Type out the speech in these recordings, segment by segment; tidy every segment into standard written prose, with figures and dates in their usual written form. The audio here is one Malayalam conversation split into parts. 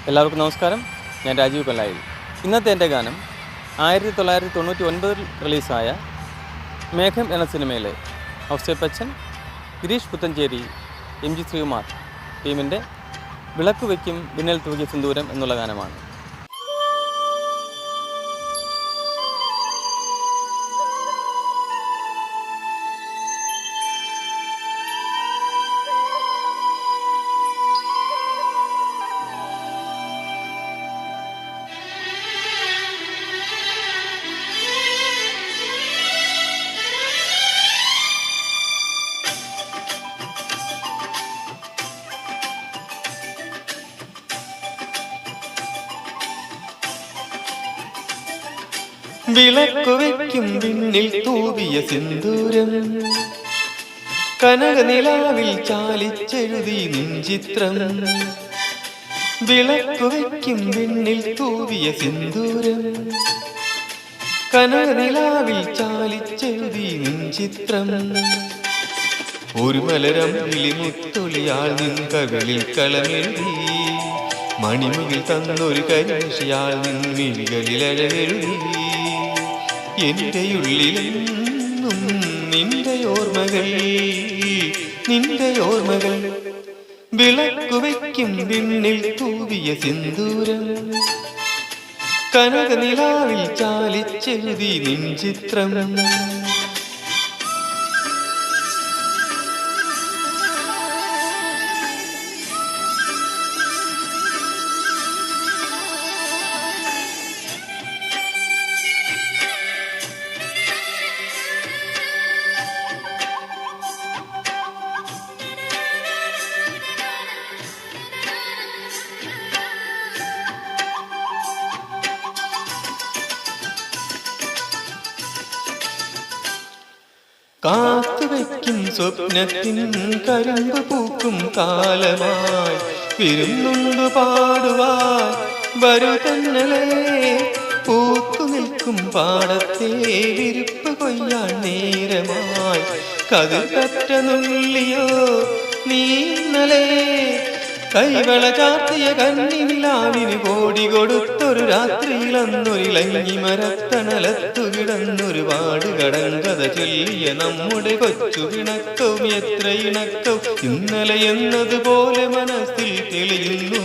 എല്ലാവർക്കും നമസ്കാരം. ഞാൻ രാജീവ് കൊല്ലായിൽ. ഇന്നത്തെ എൻ്റെ ഗാനം 1999 റിലീസായ മേഘം എന്ന സിനിമയിലെ ഔസേപ്പച്ചൻ, ഗിരീഷ് പുത്തഞ്ചേരി, MG ശ്രീകുമാർ ടീമിൻ്റെ വിളക്ക് വയ്ക്കും വിണ്ണിൽ തൂകിയ സിന്ദൂരം എന്നുള്ള ഗാനമാണ്. വിളക്കു വയ്ക്കും വിണ്ണിൽ തൂവിയ സിന്ദൂരം, കനകനിലാവിൽ ചാലിച്ചെഴുതി നിൻ ചിത്രം. വിളക്കു വയ്ക്കും വിണ്ണിൽ തൂവിയ സിന്ദൂരം, കനകനിലാവിൽ ചാലിച്ചെഴുതി നിൻ ചിത്രം. ഒരു മലരമ്പിളി മുത്തൊളിയാൾ നിൻ കവിളിൽ കളമെഴുതി, മണിമുകിൽ തന്നൊരു കരിശയാൾ നിൻ മിഴികളിൽ അഴകെഴുതി. എന്റെ ഉള്ളിലെന്നും നിന്റെ ഓർമ്മകൾ, നിന്റെ ഓർമ്മകൾ. വിളക്കു വയ്ക്കും വിണ്ണിൽ തൂവിയ സിന്ദൂരം, കനകനിലാവിൽ ചാലിച്ചെഴുതി നിൻ ചിത്രം. കാത്തുവയ്ക്കും സ്വപ്നത്തിൻ കരുമ്പ് പൂക്കും കാലമായി, വിരുന്നുണ്ടു പാടുവാൻ വരൂ തന്നലേ. പൂത്തു നിൽക്കും പാടത്തെ വിരിപ്പ് കൊയ്യാൻ നേരമായി, കതിർ കറ്റ നുള്ളിയോ നീന്നലേ. കൈവള ചാർത്തിയ കണ്ണിനിലാവിന് കോടി കൊടുത്തൊരു രാത്രിയിലന്നൊരിളങ്ങി മരത്തണലത്തു കിടന്നൊരുപാട് കടങ്കഥ ചൊല്ലിയ നമ്മുടെ കൊച്ചു പിണക്കവും എത്ര ഇണക്കവും ഇന്നലെ എന്നതുപോലെ മനസ്സിൽ തെളിയുന്നു.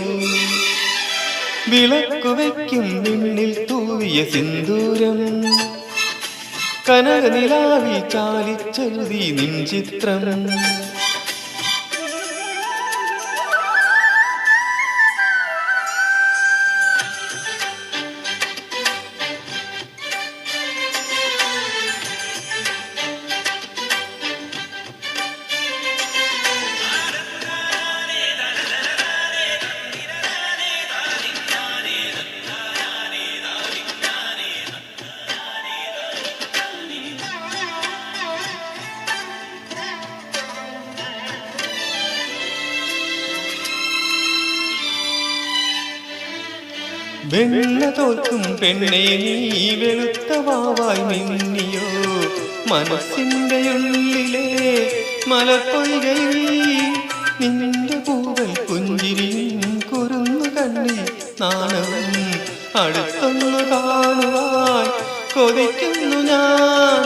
വിളക്കു വയ്ക്കും വിണ്ണിൽ തൂവിയ സിന്ദൂരം, കനകനിലാവിൽ ചാലിച്ചെഴുതി നിൻ ചിത്രം. വെണ്ണ തോൽക്കും പെണ്ണെ നീ വെളുത്ത വാവായി മിന്നിയോ, മനസ്സിന്റെ ഉള്ളിലെ മലപ്പൊയ്കയിൽ നിന്റെ പൂവൽ പുഞ്ചിരിയും കുരുന്നു കണ്ണി നാണവും അടുത്തൊന്നു കാണുവാൻ കൊതിക്കുന്നു ഞാൻ.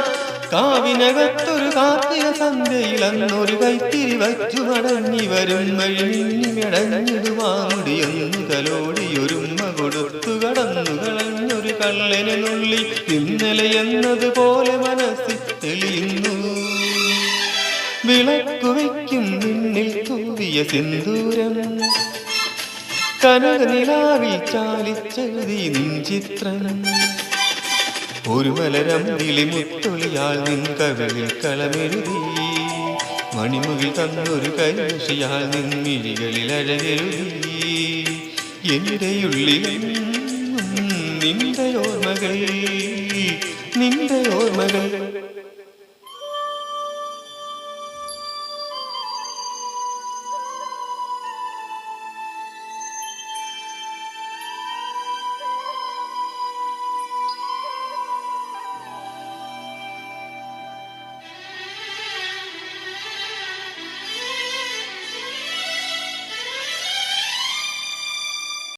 കാവിനകത്തൊരു കാർത്തിക സന്ധ്യയിൽ അന്നൊരു കൈത്തിരി വച്ചു മടങ്ങി വരും വഴി മിന്നിമെടഞ്ഞിടുവാമുടിയൊന്നു തലോടിയൊരുമ്മ കൊടുത്തു കടന്നു കളഞ്ഞൊരു കള്ളനെ നുള്ളി ഇന്നലെ എന്നതുപോലെ മനസ്സിൽ തെളിയുന്നു. വിളക്കു വയ്ക്കും വിണ്ണിൽ തൂവിയ സിന്ദൂരം, കനകനിലാവിൽ ചാലിച്ചെഴുതി നിൻ ചിത്രം. ഒരു മലരമ്പിളി മുത്തൊളിയാൾ നിൻ കവിളിൽ കളമെഴുതി, മണിമുകിൽ തന്നൊരു കരിശയാൾ നിൻ മിഴികളിൽ അഴകെഴുതി. എന്റെ ഉള്ളിലെന്നും നിന്റെ ഓർമ്മകൾ, നിന്റെ ഓർമ്മകൾ.